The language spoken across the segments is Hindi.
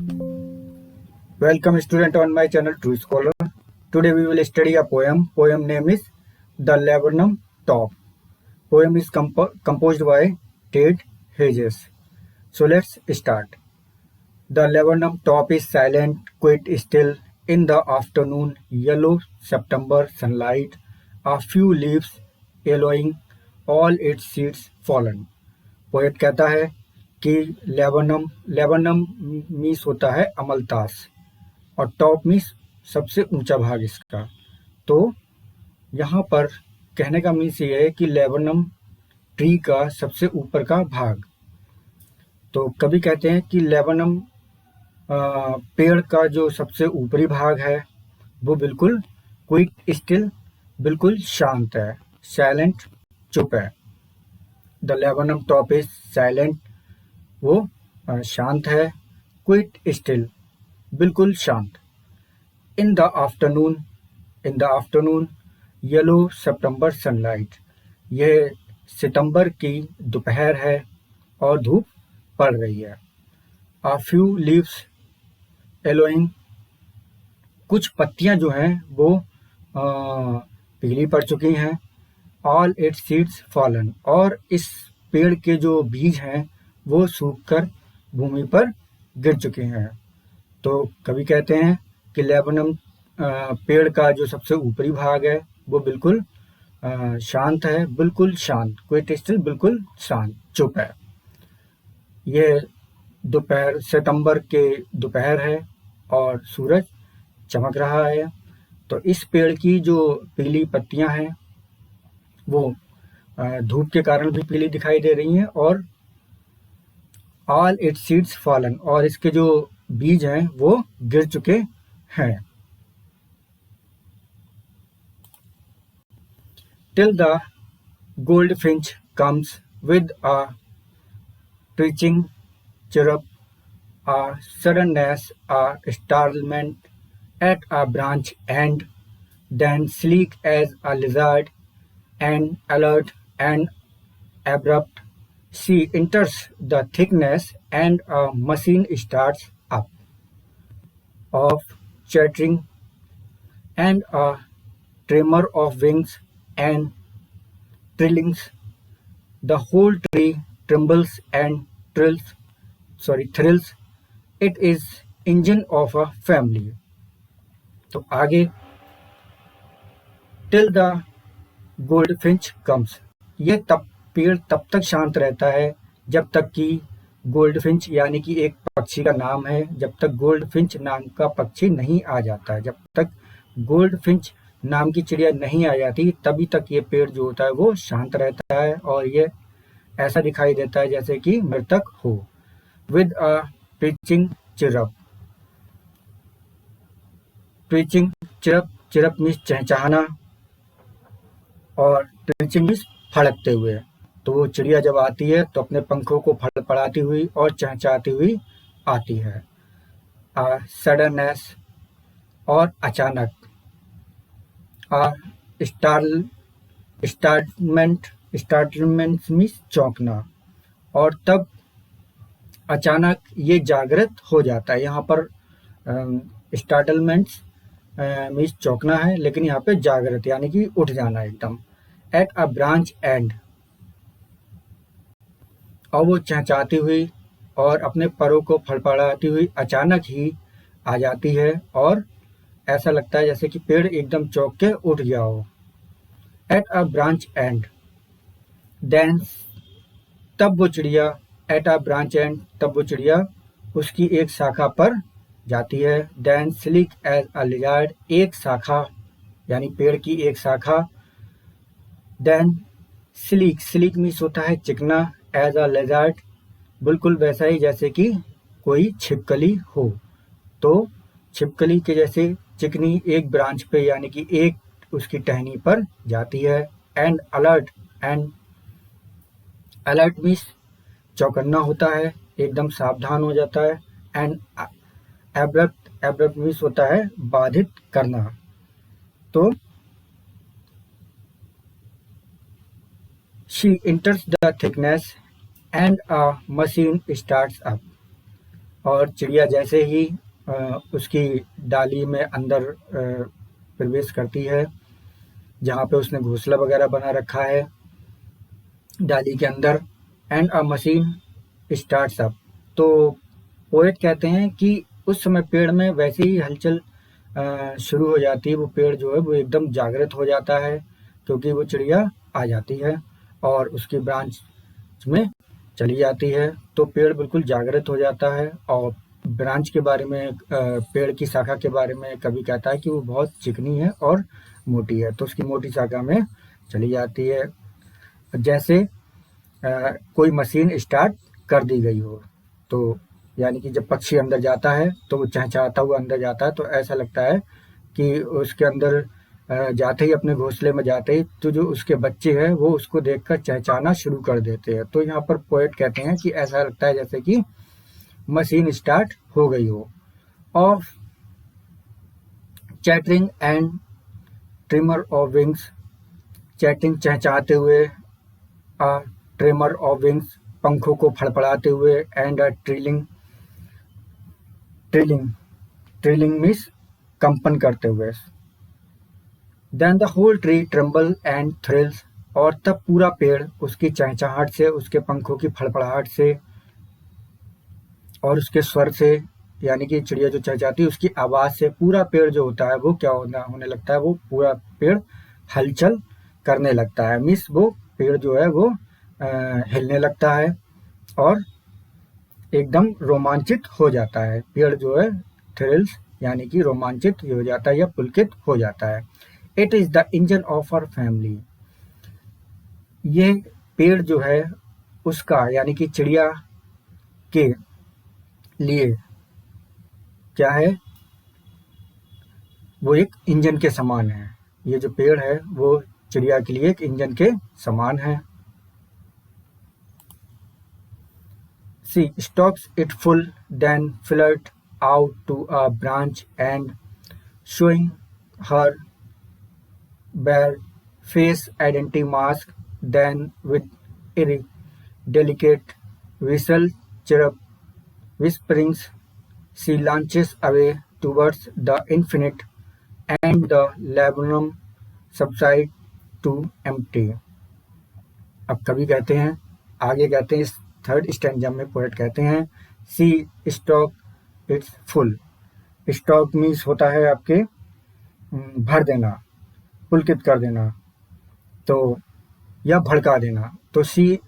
Welcome student on my channel True Scholar. Today we will study a poem. Poem name is The Laburnum Top. Poem is composed by Ted Hedges. So let's start. The laburnum top is silent, quite still. In the afternoon, yellow September sunlight, a few leaves yellowing, all its seeds fallen. Poet कहता है कि लेबनम मीन्स होता है अमलतास और टॉप मीन्स सबसे ऊंचा भाग इसका। तो यहाँ पर कहने का मीन्स ये है कि लेबनम ट्री का सबसे ऊपर का भाग। तो कभी कहते हैं कि लेबनम पेड़ का जो सबसे ऊपरी भाग है वो बिल्कुल क्विट स्टिल, बिल्कुल शांत है, साइलेंट चुप है। The laburnum top is silent, वो शांत है, क्विट स्टिल, बिल्कुल शांत। In the afternoon yellow September sunlight, यह सितंबर की दोपहर है और धूप पड़ रही है। आ फ्यू लीव्स येलोइंग, कुछ पत्तियां जो हैं वो पीली पड़ चुकी हैं। ऑल इट्स सीड्स फॉलन, और इस पेड़ के जो बीज हैं वो सूखकर भूमि पर गिर चुके हैं। तो कवि कहते हैं कि लेबनम पेड़ का जो सबसे ऊपरी भाग है वो बिल्कुल शांत है, बिल्कुल शांत, क्विट स्टिल, बिल्कुल शांत, चुप है। ये दोपहर, सितंबर के दोपहर है और सूरज चमक रहा है। तो इस पेड़ की जो पीली पत्तियां हैं वो धूप के कारण भी पीली दिखाई दे रही हैं। और ऑल इट्स सीड्स फॉलन, और इसके जो बीज हैं वो गिर चुके हैं। Till the goldfinch comes with a twitching chirrup, a suddenness, a startlement at a branch end, then sleek as a lizard, and alert and abrupt, she enters the thickness, and a machine starts up, of chattering, and a tremor of wings and trillings. The whole tree trembles and thrills. It is engine of a family. तो आगे, टिल द गोल्डफिंच कम्स, ये पेड़ तब तक शांत रहता है जब तक कि गोल्डफिंच यानी कि एक पक्षी का नाम है, जब तक गोल्डफिंच नाम का पक्षी नहीं आ जाता है, जब तक गोल्डफिंच नाम की चिड़िया नहीं आ जाती तभी तक ये पेड़ जो होता है वो शांत रहता है और ये ऐसा दिखाई देता है जैसे कि मृतक हो। With a twitching chirp, chirp means चहचहाना और ट्विचिंग मीन्स फड़कते हुए। तो वो चिड़िया जब आती है तो अपने पंखों को फड़फड़ाती हुई और चहचहाती हुई आती है। सडननेस, और अचानक। स्टार्टमेंट मीन्स चौंकना, और तब अचानक ये जागृत हो जाता है। यहाँ पर स्टार्टलमेंट्स मीन्स चौंकना है, लेकिन यहाँ पे जागृत यानी कि उठ जाना एकदम। एट अ ब्रांच एंड, और वो चहचहाती हुई और अपने परों को फड़फड़ाती हुई अचानक ही आ जाती है और ऐसा लगता है जैसे कि पेड़ एकदम चौंक के उठ गया हो। At a branch and, then, तब वो चिड़िया, एट अ ब्रांच एंड, तब वो चिड़िया उसकी एक शाखा पर जाती है। Then sleek as a lizard, एक शाखा यानी पेड़ की एक शाखा। देन स्लीक मीन्स होता है चिकना, एज अ लिजार्ड, बिल्कुल वैसा ही जैसे कि कोई छिपकली हो। तो छिपकली के जैसे चिकनी एक ब्रांच पे यानी कि एक उसकी टहनी पर जाती है। एंड अलर्ट मीन्स चौकन्ना होता है, एकदम सावधान हो जाता है। एंड एब्रप्ट मीन्स होता है बाधित करना। तो she enters the thickness and a machine starts up, और चिड़िया जैसे ही उसकी डाली में अंदर प्रवेश करती है, जहाँ पे उसने घोंसला वगैरह बना रखा है डाली के अंदर, and a machine starts up. तो पोएट कहते हैं कि उस समय पेड़ में वैसे ही हलचल शुरू हो जाती है। वो पेड़ जो है वो एकदम जागृत हो जाता है, क्योंकि वो चिड़िया आ जाती है और उसकी ब्रांच में चली जाती है। तो पेड़ बिल्कुल जागृत हो जाता है और ब्रांच के बारे में, पेड़ की शाखा के बारे में कवि कहता है कि वो बहुत चिकनी है और मोटी है, तो उसकी मोटी शाखा में चली जाती है, जैसे कोई मशीन स्टार्ट कर दी गई हो। तो यानी कि जब पक्षी अंदर जाता है तो वो चहचहाता हुआ अंदर जाता है, तो ऐसा लगता है कि उसके अंदर जाते ही, अपने घोंसले में जाते ही, तो जो उसके बच्चे हैं वो उसको देखकर चहचहाना शुरू कर देते हैं। तो यहाँ पर पोएट कहते हैं कि ऐसा लगता है जैसे कि मशीन स्टार्ट हो गई हो। Of chattering and tremor of wings, chatting चहचहाते हुए, ट्रिमर ऑफ विंग्स पंखों को फड़फड़ाते हुए, and trilling, trilling trilling means कंपन करते हुए। Then the whole tree tremble and thrills, और तब पूरा पेड़ उसकी चहचहाहट से, उसके पंखों की फड़फड़ाहट से और उसके स्वर से, यानी कि चिड़िया जो चहचहाती है उसकी आवाज़ से पूरा पेड़ जो होता है वो क्या होने लगता है, वो पूरा पेड़ हलचल करने लगता है। मीन्स वो पेड़ जो है वो हिलने लगता है और एकदम रोमांचित हो जाता है। पेड़ जो है थ्रिल्स यानी कि रोमांचित हो जाता है या पुलकित हो जाता है। It is the engine of our family, ये पेड़ जो है उसका यानी कि चिड़िया के लिए क्या है, वो एक इंजन के समान है। ये जो पेड़ है वो चिड़िया के लिए एक इंजन के समान है। She stalks it full, then flirts out to a branch and, showing her bare face identity mask, then with a delicate whistle chirp whisperings, she launches away towards the infinite, and the laburnum subsides to empty। अब कवि कहते हैं, आगे कहते हैं, इस थर्ड स्टैंजा में पोएट कहते हैं, see stock its full. Stock means होता है आपके भर देना, पुलकित कर देना, तो या भड़का देना। तो सी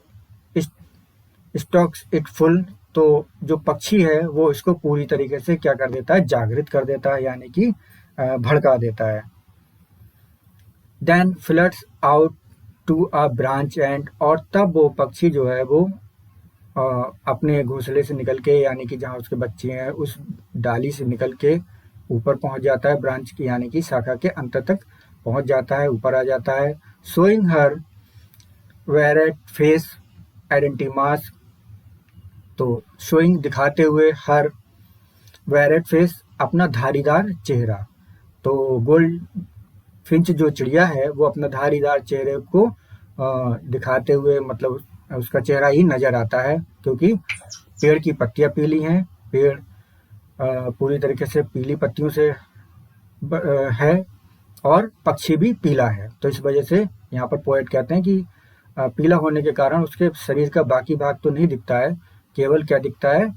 स्टॉक्स इट फुल, तो जो पक्षी है वो इसको पूरी तरीके से क्या कर देता है, जागृत कर देता है, यानी कि भड़का देता है। Then flits out to a branch end, और तब वो पक्षी जो है वो अपने घोंसले से निकल के, यानी कि जहाँ उसके बच्चे हैं उस डाली से निकल के ऊपर पहुंच जाता है, ब्रांच की यानी कि शाखा के अंत तक पहुंच जाता है, ऊपर आ जाता है। Showing her varied face identity mask, तो शोइंग दिखाते हुए, हर वेरेट फेस अपना धारीदार चेहरा। तो गोल्ड फिंच जो चिड़िया है वो अपना धारीदार चेहरे को दिखाते हुए, मतलब उसका चेहरा ही नजर आता है, क्योंकि पेड़ की पत्तियां पीली हैं, पेड़ पूरी तरीके से पीली पत्तियों से है और पक्षी भी पीला है। तो इस वजह से यहाँ पर पोएट कहते हैं कि पीला होने के कारण उसके शरीर का बाकी भाग तो नहीं दिखता है, केवल क्या दिखता है,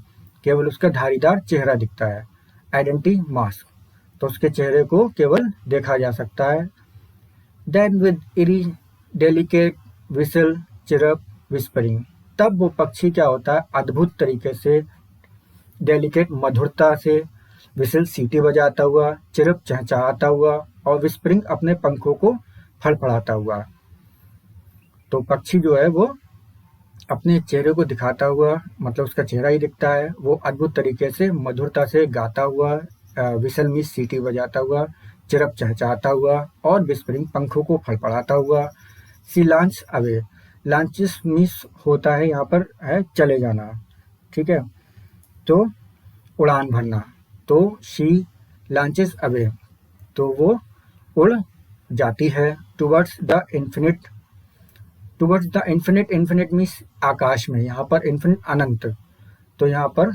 केवल उसका धारीदार चेहरा दिखता है, आइडेंटिटी मास्क, तो उसके चेहरे को केवल देखा जा सकता है। Then with eri delicate whistle chirp whispering, तब वो पक्षी क्या होता है, अद्भुत तरीके से, डेलिकेट मधुरता से, विसल सीटी बजाता हुआ, चिरप चहचहाता हुआ, और विस्परिंग अपने पंखों को फड़फड़ाता हुआ। तो पक्षी जो है वो अपने चेहरे को दिखाता हुआ, मतलब उसका चेहरा ही दिखता है, वो अद्भुत तरीके से मधुरता से गाता हुआ, विसल मीन्स सीटी बजाता हुआ, चिरप चहचहाता हुआ, और विस्परिंग पंखों को फड़फड़ाता हुआ। सी लॉन्च अवे, लॉन्चेस मीन्स होता है यहाँ पर है चले जाना, ठीक है, तो उड़ान भरना। तो शी लॉन्चेस अवे, तो वो उड़ जाती है, towards the infinite, towards the infinite, infinite means आकाश में, यहाँ पर इन्फिनिट अनंत, तो यहाँ पर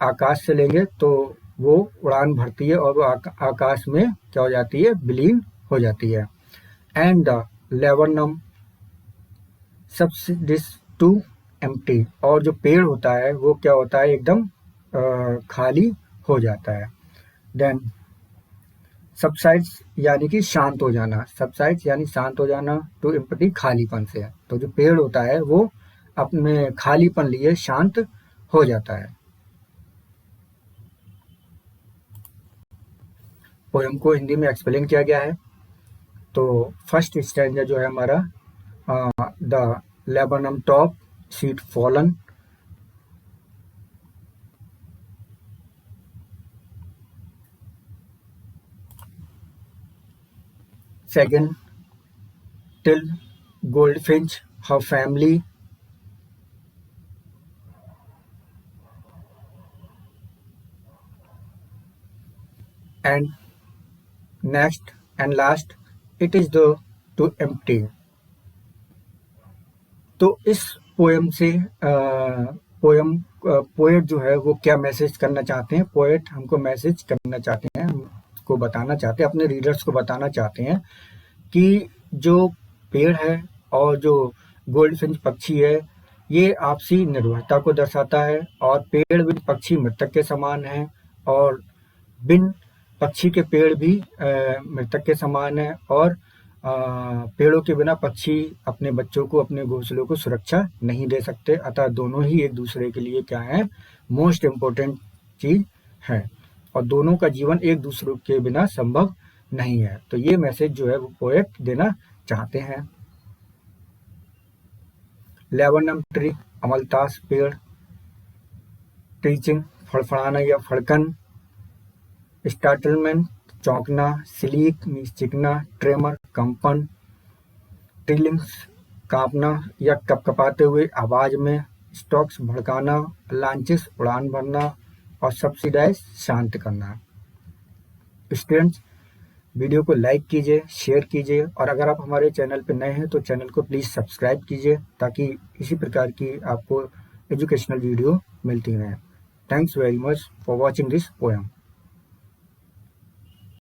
आकाश से लेंगे तो वो उड़ान भरती है और वो आकाश में क्या हो जाती है, विलीन हो जाती है। And the laburnum subsides to empty, और जो पेड़ होता है वो क्या होता है, एकदम खाली हो जाता है। देन सबसाइड्स यानी कि शांत हो जाना, सबसाइड्स यानी शांत हो जाना, टू एम्प्टी खालीपन से। तो जो पेड़ होता है वो अपने खालीपन लिए शांत हो जाता है। पोएम को हिंदी में एक्सप्लेन किया गया है। तो फर्स्ट स्टैंजा जो है हमारा, the laburnum top seat fallen, second till goldfinch her family, and next and last it is the two empty. तो इस पोएम से पोएट जो है वो क्या मैसेज करना चाहते हैं, पोएट हमको मैसेज करना चाहते हैं, हमको बताना चाहते हैं, अपने रीडर्स को बताना चाहते हैं कि जो पेड़ है और जो गोल्डफिंच पक्षी है ये आपसी निर्भरता को दर्शाता है, और पेड़ बिन पक्षी मृतक के समान है, और बिन पक्षी के पेड़ भी मृतक के समान है, और पेड़ों के बिना पक्षी अपने बच्चों को, अपने घोंसलों को सुरक्षा नहीं दे सकते। अतः दोनों ही एक दूसरे के लिए क्या है, मोस्ट इम्पोर्टेंट चीज है, और दोनों का जीवन एक दूसरे के बिना संभव नहीं है। तो ये मैसेज जो है वो पोएट देना चाहते हैं। लेबनम ट्री अमलतास पेड़, टीचिंग फड़फड़ाना या फड़कन, स्टार्टलमेंट चौंकना, स्लीक मीन्स चिकना, ट्रेमर कंपन, ट्रिलिंग्स कांपना या कपकपाते हुए आवाज में, स्टॉक्स भड़काना, लॉन्चेस उड़ान भरना, और सब्सिडाइज शांत करना। स्टूडेंट्स वीडियो को लाइक कीजिए, शेयर कीजिए, और अगर आप हमारे चैनल पर नए हैं तो चैनल को प्लीज़ सब्सक्राइब कीजिए ताकि इसी प्रकार की आपको एजुकेशनल वीडियो मिलती रहें। Thanks very much for watching this poem.